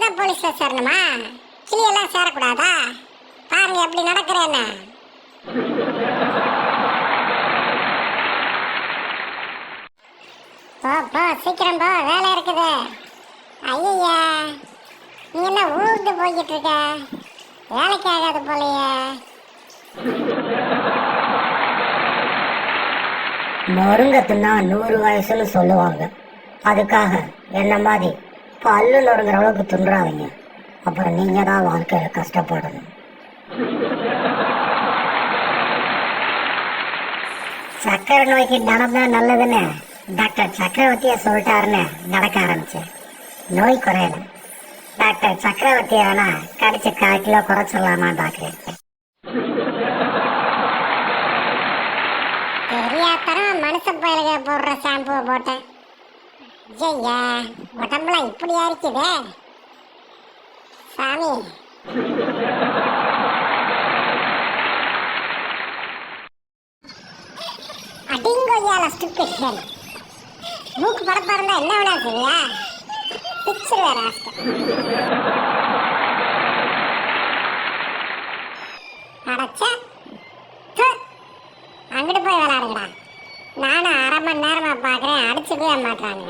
தான் போலீஸ்ல சேரணுமா? கிளியெல்லாம் சேரக்கூடாதா? பாருங்க எப்படி நடக்கிறேன்னு. போ போ சீக்கிரம் போ, வேலை இருக்குது. ஐயா நீ என்ன ஊருக்கு போய்கிட்டு இருக்க? வேலைக்கு ஆகாது போலையே. நொறுங்க தின்னா 100 வயசுன்னு சொல்லுவாங்க. அதுக்காக என்ன மாதிரி பல்லு நொறுங்குற அளவுக்கு துன்றாதீங்க. அப்புறம் நீங்க தான் வாழ்க்கையில கஷ்டப்படணும். சக்கரை நோய்க்கு நடந்தா நல்லதுன்னு டாக்டர் சக்கரவர்த்திய சொல்லிட்டாருன்னு நடக்க ஆரம்பிச்சேன். நோய் குறையல. டாக்டர் சக்கரவர்த்திய வேணா கடிச்சு 1/4 கிலோ குறைச்சிடலாமா டாக்டர்? தெரியாதரம் மனுஷ பயலுக போடுற ஷாம்புவை போட்டேன். ஐயா உடம்புலாம் இப்படியா இருக்குதே சாமி. அடிங்கோயால ஸ்டூபிட் கேர்ள். மூக்கு படப்பா இருந்தா என்ன வேணா சரியா? பிக்சர் வேற ஆஸ்கர். அடச்சா அங்கிட்டு போய் விளையாடுங்கடா. நானும் 1/2 மணி நேரமா பாக்குறேன், அடிச்சுக்கவே மாட்டாங்க.